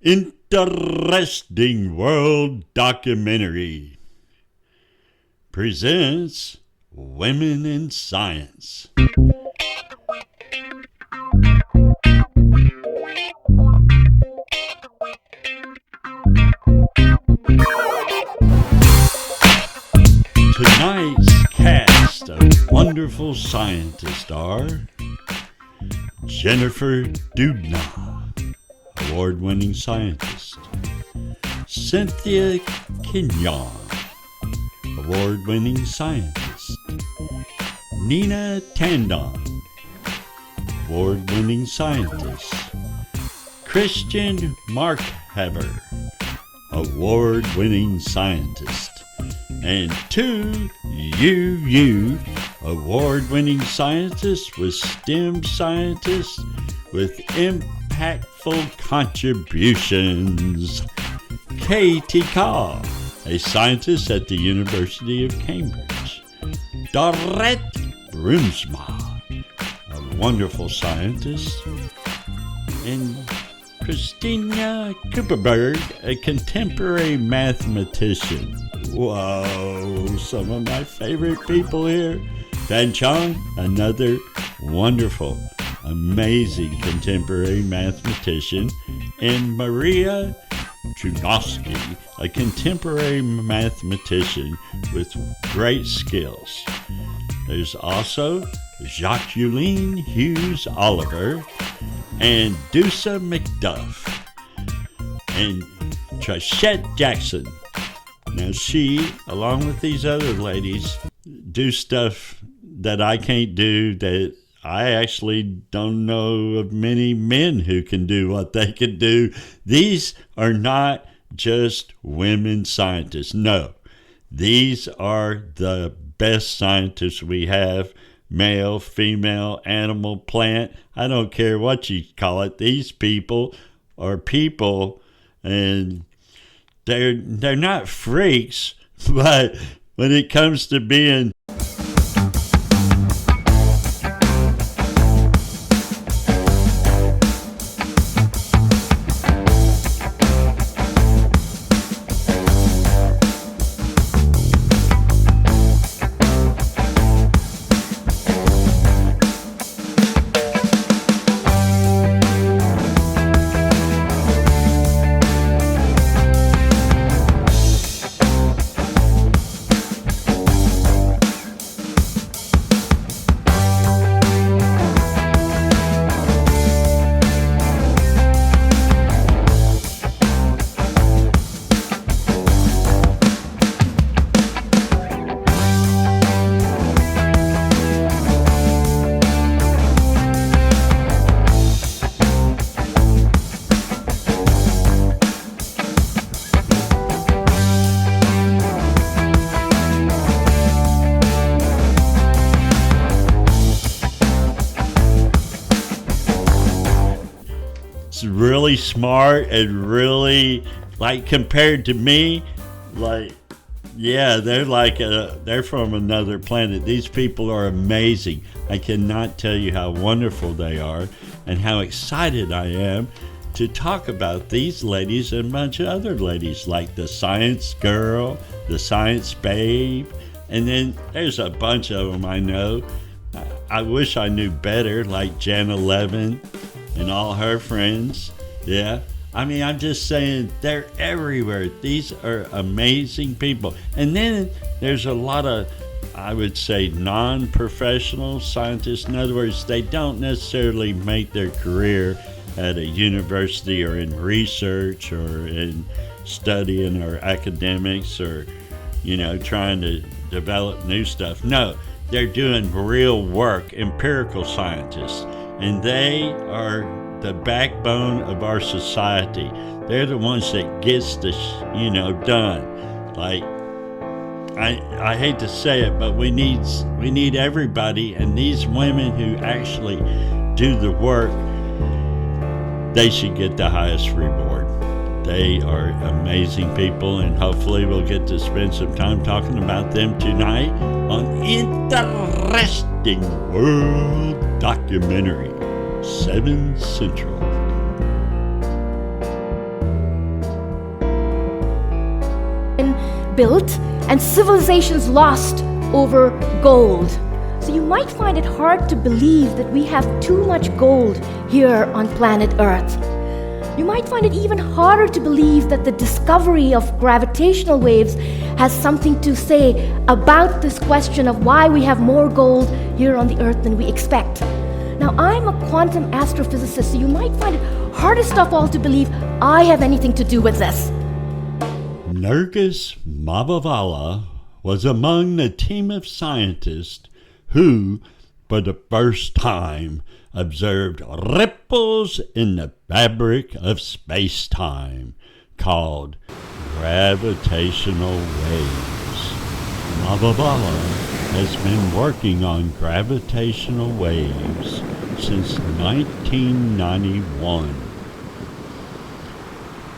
Interesting World Documentary presents Women in Science. Tonight's cast of wonderful scientists are Jennifer Doudna, award-winning scientist; Cynthia Kenyon, award-winning scientist; Nina Tandon, award-winning scientist; Kristen Marhaver, award-winning scientist; and two Youyou, award-winning scientists with STEM scientists with impactful contributions. Katie Kaw, a scientist at the University of Cambridge; Dorette Brumsma, a wonderful scientist; and Krystyna Kuperberg, a contemporary mathematician. Whoa, some of my favorite people here. Van Chong, another wonderful, amazing contemporary mathematician, and Maria Chudowski, a contemporary mathematician with great skills. There's also Jacqueline Hughes-Oliver and Dusa McDuff and Trachette Jackson. Now she, along with these other ladies, do stuff that I can't do, that I actually don't know of many men who can do what they can do. These are not just women scientists. No, these are the best scientists we have. Male, female, animal, plant. I don't care what you call it. These people are people, and they're not freaks, but when it comes to being really smart and really, like, compared to me, like, yeah, they're from another planet. These people are amazing. I cannot tell you how wonderful they are and how excited I am to talk about these ladies and a bunch of other ladies, like the science girl, the science babe, and then there's a bunch of them I know. I wish I knew better, like Janna Levin and all her friends. Yeah, I mean, I'm just saying, they're everywhere. These are amazing people. And then there's a lot of, I would say, non-professional scientists. In other words, they don't necessarily make their career at a university or in research or in studying or academics or, trying to develop new stuff. No, they're doing real work, empirical scientists. And they are the backbone of our society. They're the ones that gets this, done. Like, I hate to say it, but we need everybody, and these women who actually do the work, they should get the highest reward. They are amazing people, and hopefully we'll get to spend some time talking about them tonight on Interesting World Documentary, 7 Central. built and civilizations lost over gold. So you might find it hard to believe that we have too much gold here on planet Earth. You might find it even harder to believe that the discovery of gravitational waves has something to say about this question of why we have more gold here on the Earth than we expect. Now, I'm a quantum astrophysicist, so you might find it hardest of all to believe I have anything to do with this. Nergis Mavalvala was among the team of scientists who, for the first time, observed ripples in the fabric of space-time called gravitational waves. Mavalvala has been working on gravitational waves since 1991.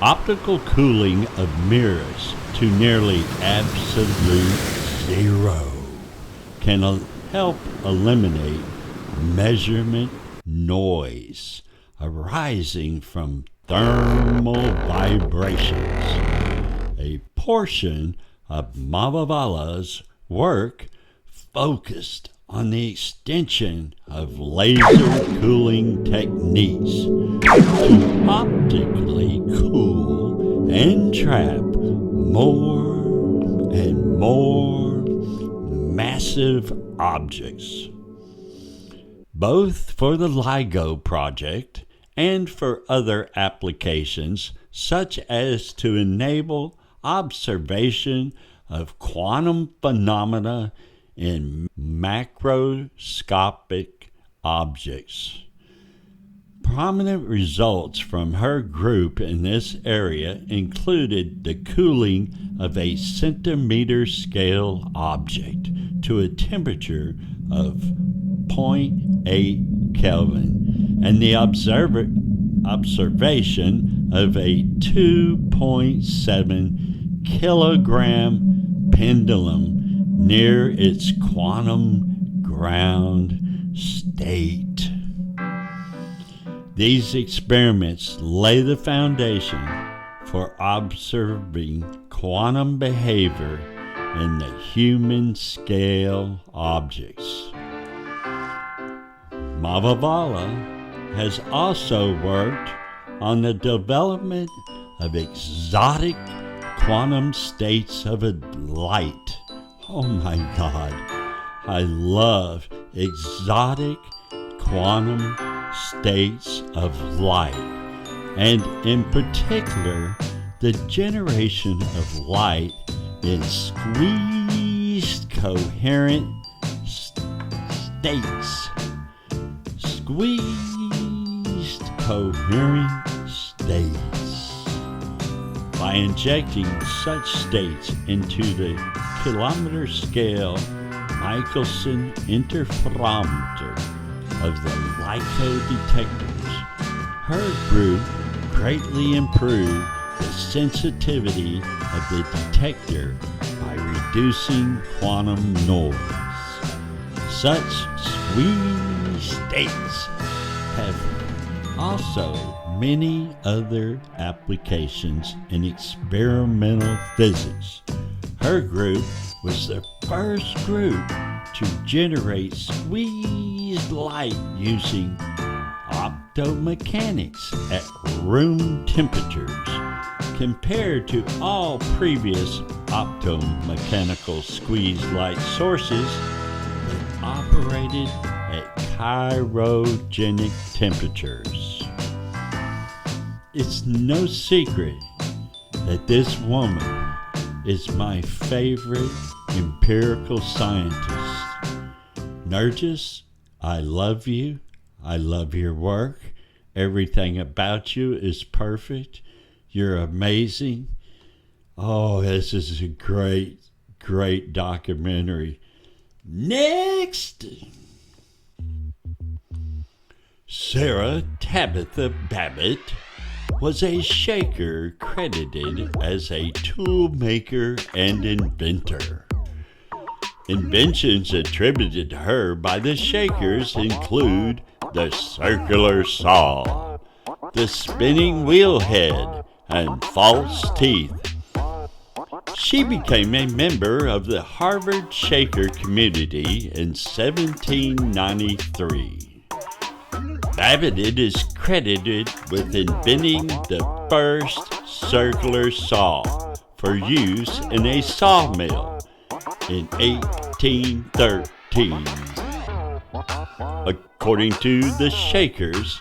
Optical cooling of mirrors to nearly absolute zero can help eliminate measurement noise arising from thermal vibrations. A portion of Mavalvala's work focused on the extension of laser cooling techniques to optically cool and trap more and more massive objects, both for the LIGO project and for other applications, such as to enable observation of quantum phenomena in macroscopic objects. Prominent results from her group in this area included the cooling of a centimeter-scale object to a temperature of 0.8 Kelvin and the observation of a 2.7 kilogram pendulum near its quantum ground state. These experiments lay the foundation for observing quantum behavior in the human scale objects. Mavalvala has also worked on the development of exotic quantum states of light. Oh my God, I love exotic quantum states of light, and in particular, the generation of light in squeezed coherent states. Squeezed coherent states. By injecting such states into the kilometer scale Michelson interferometer of the LIGO detectors, her group greatly improved the sensitivity of the detector by reducing quantum noise. Such squeeze states have also many other applications in experimental physics. Her group was the first group to generate squeezed light using optomechanics at room temperatures. Compared to all previous optomechanical squeezed light sources that operated at cryogenic temperatures. It's no secret that this woman is my favorite empirical scientist. Nergis, I love you. I love your work. Everything about you is perfect. You're amazing. Oh, this is a great, great documentary. Next! Sarah Tabitha Babbitt was a shaker credited as a tool maker and inventor. Inventions attributed to her by the shakers include the circular saw, the spinning wheel head, and false teeth. She became a member of the Harvard Shaker community in 1793. Babbitt is credited with inventing the first circular saw for use in a sawmill in 1813. According to the Shakers,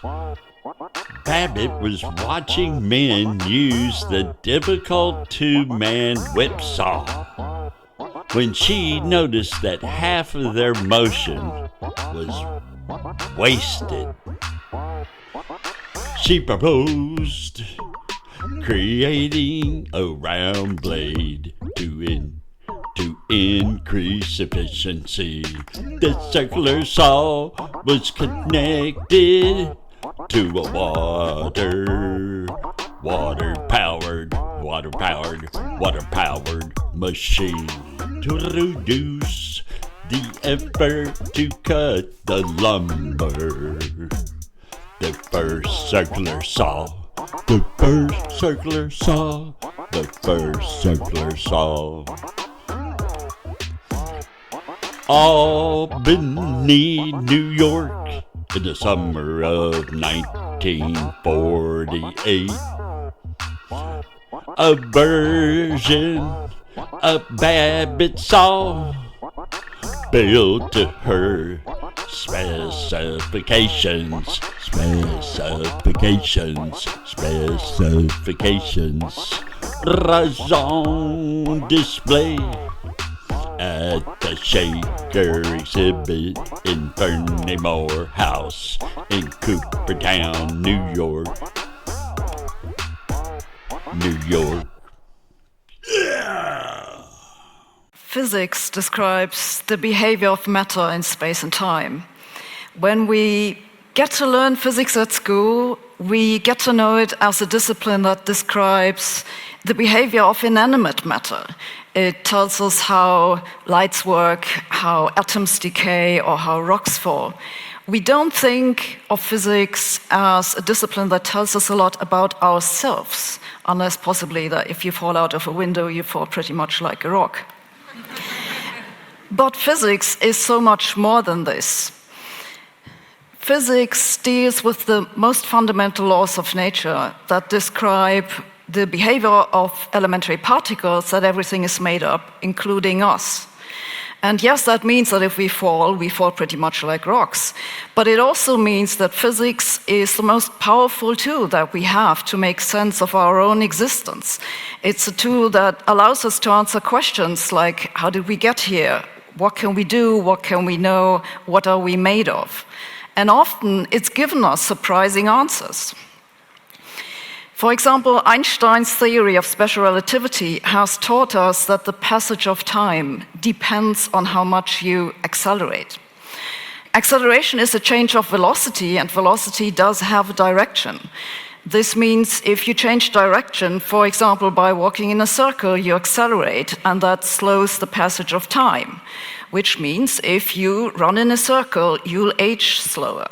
Babbitt was watching men use the difficult two-man whip saw when she noticed that half of their motion was wasted. She proposed creating a round blade to increase efficiency. The circular saw was connected to a water-powered machine to reduce the effort to cut the lumber. The first circular saw. Albany, New York, in the summer of 1948. A version of Babbitt saw built to her specifications. Raison display at the Shaker exhibit in Fernimore House in Coopertown, New York. Physics describes the behavior of matter in space and time. When we get to learn physics at school, we get to know it as a discipline that describes the behavior of inanimate matter. It tells us how lights work, how atoms decay, or how rocks fall. We don't think of physics as a discipline that tells us a lot about ourselves, unless possibly that if you fall out of a window, you fall pretty much like a rock. But physics is so much more than this. Physics deals with the most fundamental laws of nature that describe the behavior of elementary particles that everything is made up, including us. And yes, that means that if we fall pretty much like rocks. But it also means that physics is the most powerful tool that we have to make sense of our own existence. It's a tool that allows us to answer questions like, how did we get here? What can we do? What can we know? What are we made of? And often it's given us surprising answers. For example, Einstein's theory of special relativity has taught us that the passage of time depends on how much you accelerate. Acceleration is a change of velocity, and velocity does have a direction. This means if you change direction, for example, by walking in a circle, you accelerate, and that slows the passage of time, which means if you run in a circle, you'll age slower.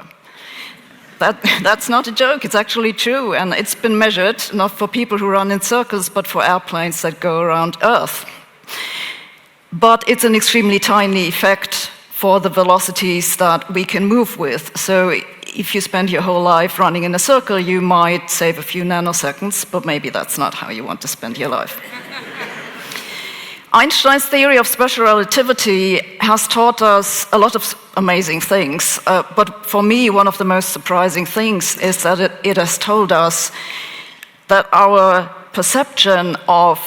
That's not a joke, it's actually true, and it's been measured, not for people who run in circles, but for airplanes that go around Earth. But it's an extremely tiny effect for the velocities that we can move with. So if you spend your whole life running in a circle, you might save a few nanoseconds, but maybe that's not how you want to spend your life. Einstein's theory of special relativity has taught us a lot of amazing things, but for me, one of the most surprising things is that it has told us that our perception of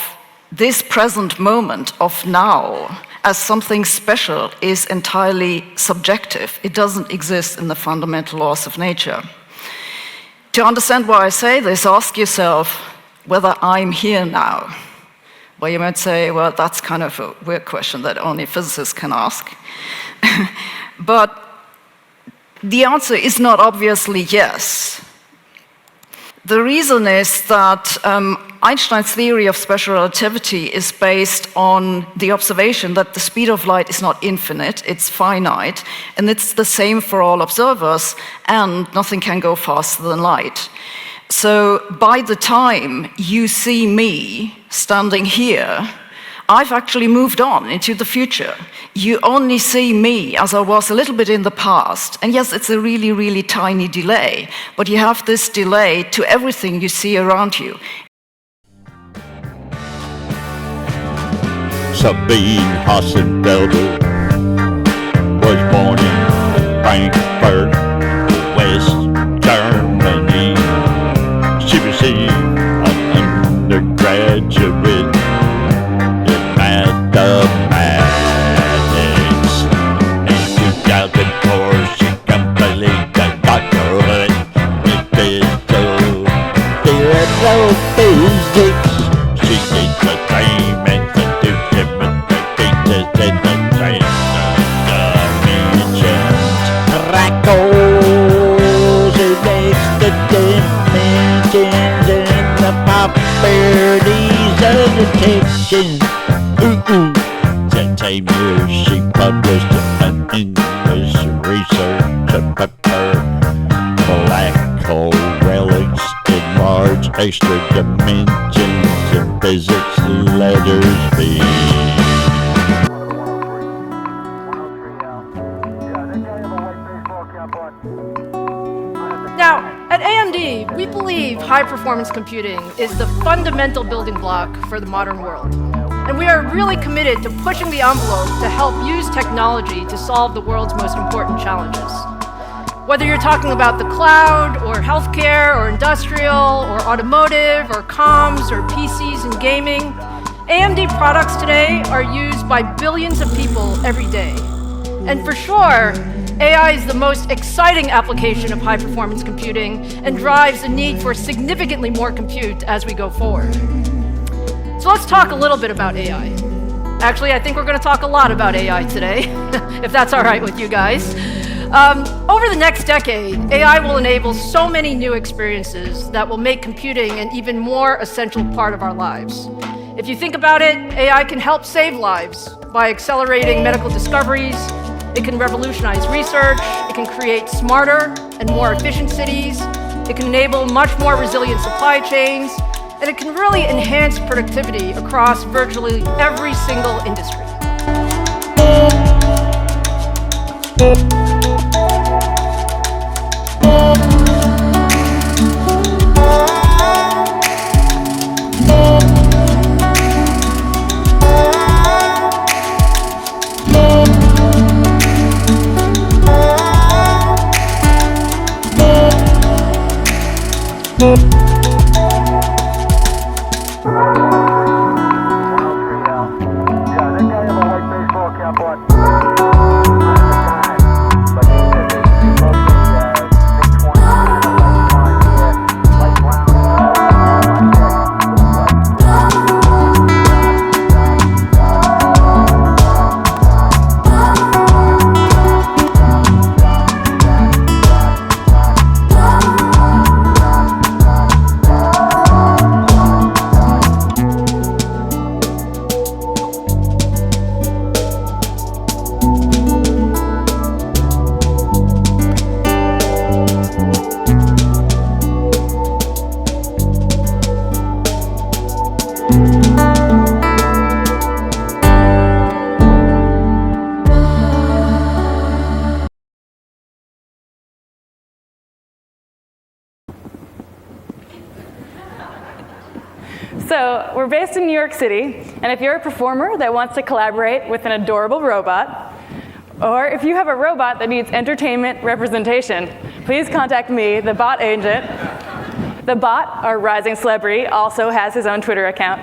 this present moment, of now, as something special is entirely subjective. It doesn't exist in the fundamental laws of nature. To understand why I say this, ask yourself whether I'm here now. Well, you might say, well, that's kind of a weird question that only physicists can ask. But the answer is not obviously yes. The reason is that Einstein's theory of special relativity is based on the observation that the speed of light is not infinite, it's finite, and it's the same for all observers, and nothing can go faster than light. So by the time you see me standing here, I've actually moved on into the future. You only see me as I was a little bit in the past. And yes, it's a really, really tiny delay, but you have this delay to everything you see around you. Sabine Hossenfelder was born in Frankfurt, West Germany. She received an undergraduate in mathematics. In 2004, she completed a doctorate in theoretical physics. She needs the same institution with the teachers in the same dimensions. Trackles makes the dimensions and the properties of the tension. That same year she published an English research paper, black hole relics in large extra dimensions in physics letters B. Now, at AMD, we believe high-performance computing is the fundamental building block for the modern world. And we are really committed to pushing the envelope to help use technology to solve the world's most important challenges. Whether you're talking about the cloud, or healthcare, or industrial, or automotive, or comms, or PCs and gaming, AMD products today are used by billions of people every day. And for sure, AI is the most exciting application of high-performance computing and drives the need for significantly more compute as we go forward. So let's talk a little bit about AI. Actually, I think we're going to talk a lot about AI today, if that's all right with you guys. Over the next decade, AI will enable so many new experiences that will make computing an even more essential part of our lives. If you think about it, AI can help save lives by accelerating medical discoveries. It can revolutionize research. It can create smarter and more efficient cities. It can enable much more resilient supply chains. And it can really enhance productivity across virtually every single industry. So we're based in New York City, and if you're a performer that wants to collaborate with an adorable robot, or if you have a robot that needs entertainment representation, please contact me, the bot agent. The bot, our rising celebrity, also has his own Twitter account,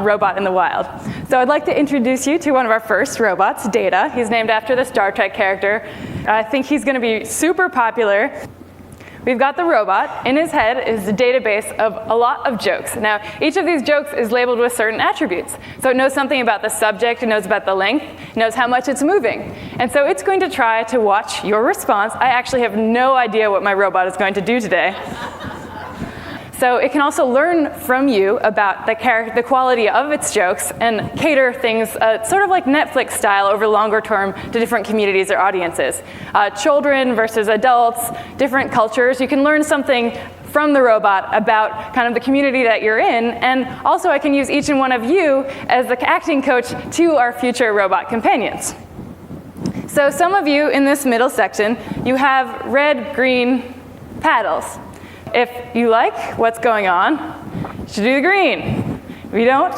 Robot in the Wild. So I'd like to introduce you to one of our first robots, Data. He's named after the Star Trek character. I think he's going to be super popular. We've got the robot. In his head is a database of a lot of jokes. Now, each of these jokes is labeled with certain attributes. So it knows something about the subject, it knows about the length, it knows how much it's moving. And so it's going to try to watch your response. I actually have no idea what my robot is going to do today. So it can also learn from you about the quality of its jokes and cater things sort of like Netflix style over longer term to different communities or audiences. Children versus adults, different cultures. You can learn something from the robot about kind of the community that you're in, and also I can use each and one of you as the acting coach to our future robot companions. So some of you in this middle section, you have red-green paddles. If you like what's going on, you should do the green. If you don't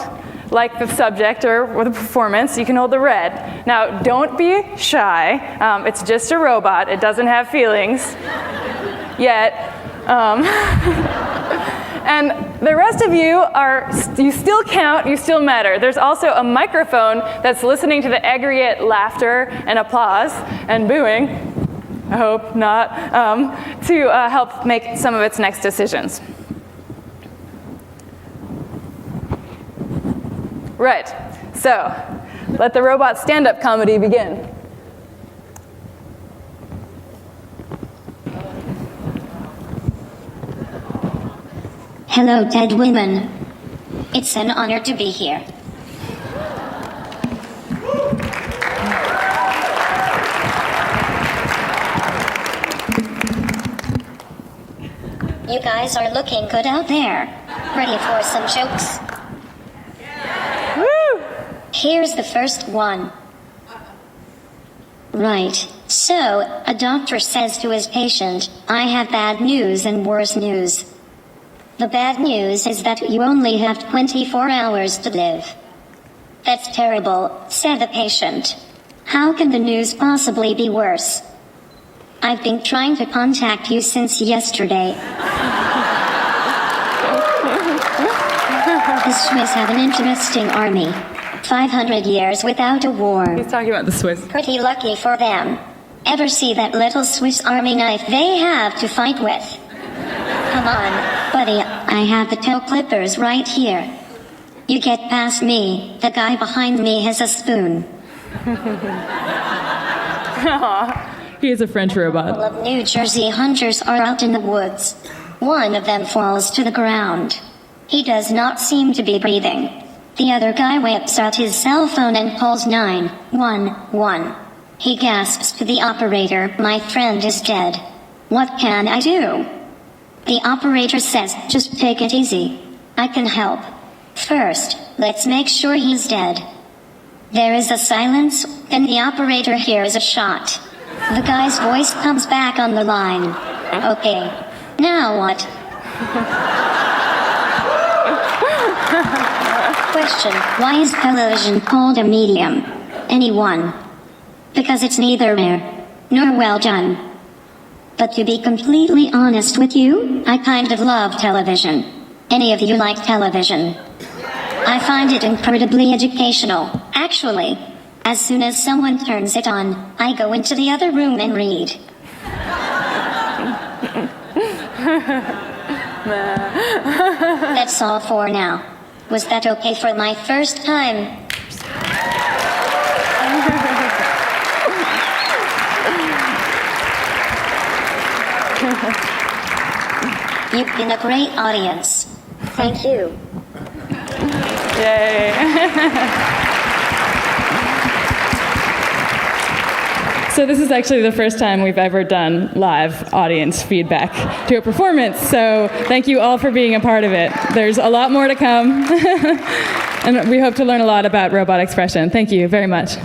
like the subject or the performance, you can hold the red. Now, don't be shy. It's just a robot. It doesn't have feelings yet. And the rest of you you still count, you still matter. There's also a microphone that's listening to the aggregate laughter and applause and booing, I hope not, to help make some of its next decisions. Right, so let the robot stand-up comedy begin. Hello, dead women. It's an honor to be here. You guys are looking good out there. Ready for some jokes? Woo! Here's the first one. Right, so a doctor says to his patient, I have bad news and worse news. The bad news is that you only have 24 hours to live. That's terrible, said the patient. How can the news possibly be worse? I've been trying to contact you since yesterday. The Swiss have an interesting army. 500 years without a war. He's talking about the Swiss. Pretty lucky for them. Ever see that little Swiss army knife they have to fight with? Come on, buddy, I have the toe clippers right here. You get past me, the guy behind me has a spoon. He is a French robot. All of New Jersey hunters are out in the woods. One of them falls to the ground. He does not seem to be breathing. The other guy whips out his cell phone and calls 911. He gasps to the operator, my friend is dead. What can I do? The operator says, just take it easy. I can help. First, let's make sure he's dead. There is a silence, then the operator hears a shot. The guy's voice comes back on the line. Okay, now what? Question, why is television called a medium? Anyone? Because it's neither rare nor well done. But to be completely honest with you, I kind of love television. Any of you like television? I find it incredibly educational. Actually, as soon as someone turns it on, I go into the other room and read. That's all for now. Was that okay for my first time? You've been a great audience. Thank you. Yay. So this is actually the first time we've ever done live audience feedback to a performance, so thank you all for being a part of it. There's a lot more to come, and we hope to learn a lot about robot expression. Thank you very much.